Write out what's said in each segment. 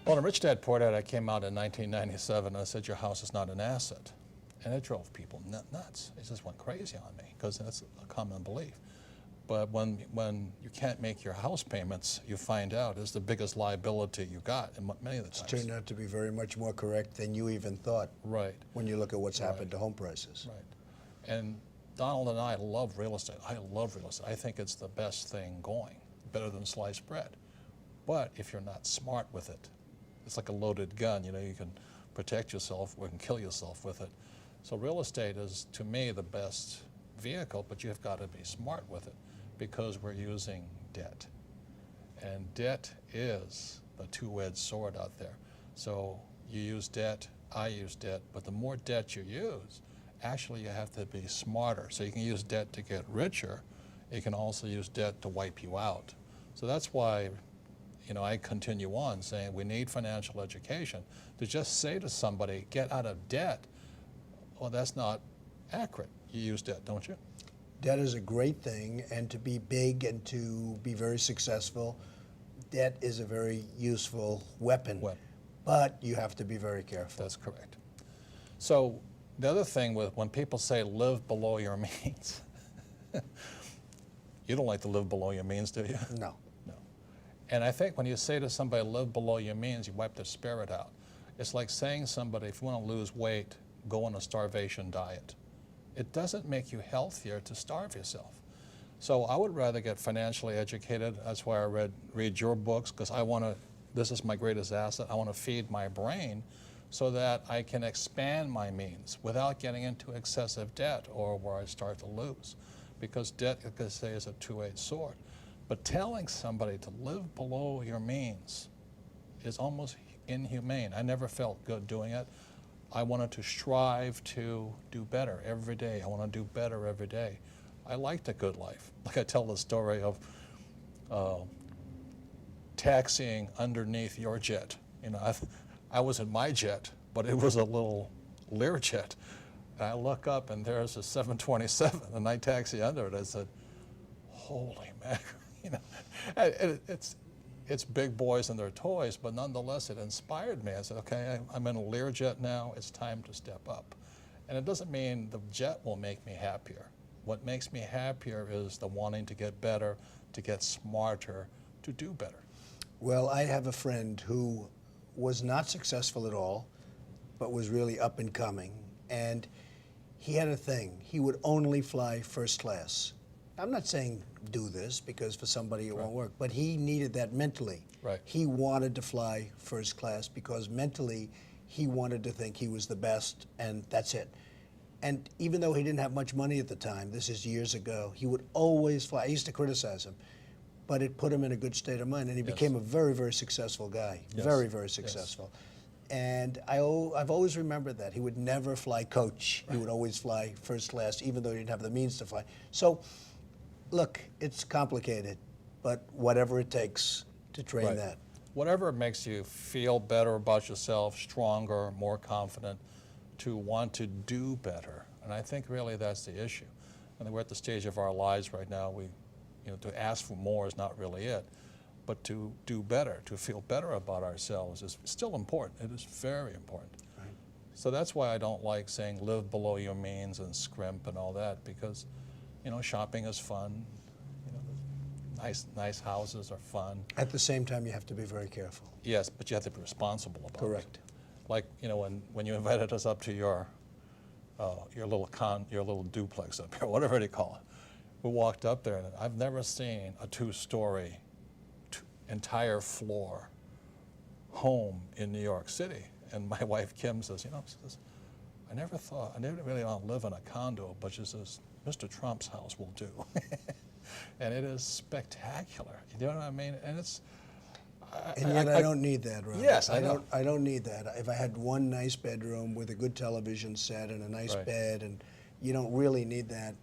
Well, in Rich Dad Poor Dad, I came out in 1997 and I said, your house is not an asset. And it drove people nuts. It just went crazy on me because that's a common belief. But when you can't make your house payments, you find out is the biggest liability you got, and many of the times. It's turned out to be very much more correct than you even thought. Right. When you look at what's happened to home prices. Right. And Donald and I love real estate. I love real estate. I think it's the best thing going, better than sliced bread. But if you're not smart with it, it's like a loaded gun. You know, you can protect yourself or you can kill yourself with it. So real estate is, to me, the best vehicle, but you've got to be smart with it because we're using debt. And debt is the two-edged sword out there. So you use debt, I use debt, but the more debt you use, actually you have to be smarter. So you can use debt to get richer. You can also use debt to wipe you out. So that's why, you know, I continue on saying we need financial education. To just say to somebody, get out of debt, well, that's not accurate. You use debt, don't you? Debt is a great thing, and to be big and to be very successful, debt is a very useful weapon. But you have to be very careful. That's correct. So the other thing with when people say live below your means, you don't like to live below your means, do you? No. No. And I think when you say to somebody live below your means, you wipe their spirit out. It's like saying to somebody, if you want to lose weight, go on a starvation diet. It doesn't make you healthier to starve yourself. So I would rather get financially educated. That's why I read your books, because I want to, this is my greatest asset. I want to feed my brain so that I can expand my means without getting into excessive debt or where I start to lose. Because debt, like I say, is a two-edged sword. But telling somebody to live below your means is almost inhumane. I never felt good doing it. I wanted to strive to do better every day. I want to do better every day. I liked a good life. Like I tell the story of taxiing underneath your jet. You know, I was in my jet, but it was a little Learjet. And I look up and there's a 727, and I taxi under it. I said, holy mackerel. You know, it's big boys and their toys, but nonetheless, it inspired me. I said, okay, I'm in a Learjet now. It's time to step up. And it doesn't mean the jet will make me happier. What makes me happier is the wanting to get better, to get smarter, to do better. Well, I have a friend who was not successful at all, but was really up and coming. And he had a thing. He would only fly first class. I'm not saying do this because for somebody it won't work, but he needed that mentally. Right. He wanted to fly first class because mentally he wanted to think he was the best, and that's it. And even though he didn't have much money at the time, this is years ago, he would always fly. I used to criticize him, but it put him in a good state of mind, and he became a very, very successful guy. Very, very successful. And I've always remembered that. He would never fly coach. He would always fly first class, even though he didn't have the means to fly. So, look, it's complicated, but whatever it takes to train that. Whatever makes you feel better about yourself, stronger, more confident, to want to do better. And I think really that's the issue. And we're at the stage of our lives right now, to ask for more is not really it, but to do better, to feel better about ourselves is still important. It is very important. Right. So that's why I don't like saying live below your means and scrimp and all that, because shopping is fun. Nice houses are fun. At the same time, you have to be very careful. Yes, but you have to be responsible about it. Correct. Like, when you invited us up to your little duplex up here, whatever they call it, we walked up there, and I've never seen a two-story, entire floor home in New York City. And my wife Kim says, I never really want to live in a condo, but she says, Mr. Trump's house will do. And it is spectacular. You know what I mean? And it's. And yet I don't need that, Robert. Yes, I don't need that. If I had one nice bedroom with a good television set and a nice bed, and you don't really need that.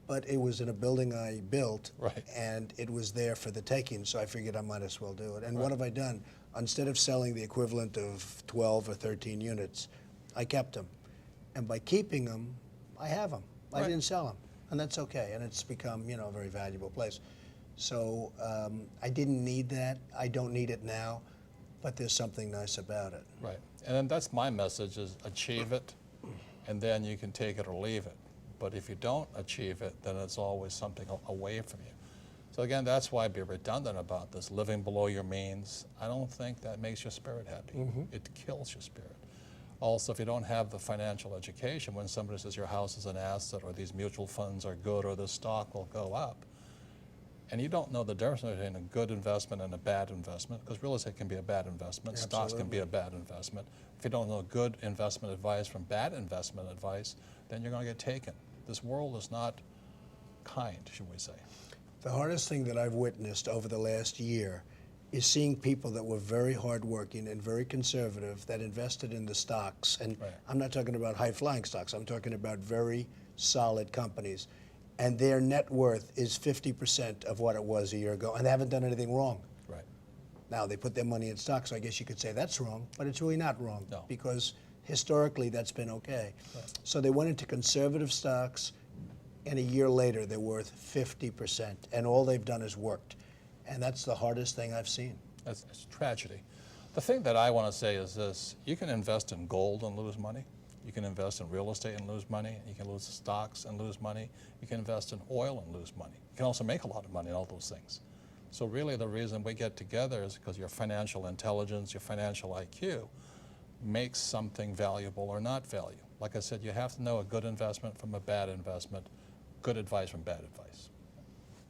But it was in a building I built, and it was there for the taking, so I figured I might as well do it. And what have I done? Instead of selling the equivalent of 12 or 13 units, I kept them. And by keeping them, I have them. I didn't sell them, and that's okay. And it's become, a very valuable place. So I didn't need that. I don't need it now. but there's something nice about it. Right. And then that's my message is achieve it, and then you can take it or leave it. But if you don't achieve it, then it's always something away from you. So again, that's why I'd be redundant about this, living below your means. I don't think that makes your spirit happy. It kills your spirit. Also, if you don't have the financial education, when somebody says your house is an asset or these mutual funds are good or the stock will go up, and you don't know the difference between a good investment and a bad investment, because real estate can be a bad investment, stocks can be a bad investment. If you don't know good investment advice from bad investment advice, then you're going to get taken. This world is not kind, should we say. The hardest thing that I've witnessed over the last year is seeing people that were very hardworking and very conservative that invested in the stocks. And I'm not talking about high-flying stocks. I'm talking about very solid companies. And their net worth is 50% of what it was a year ago, and they haven't done anything wrong. Right. Now, they put their money in stocks, so I guess you could say that's wrong, but it's really not wrong, No. because historically that's been okay. So they went into conservative stocks, and a year later they're worth 50%, and all they've done is worked. And that's the hardest thing I've seen. It's tragedy. The thing that I want to say is this: you can invest in gold and lose money. You can invest in real estate and lose money. You can lose stocks and lose money. You can invest in oil and lose money. You can also make a lot of money in all those things. So really the reason we get together is because your financial intelligence, your financial IQ makes something valuable or not value. Like I said, you have to know a good investment from a bad investment, good advice from bad advice.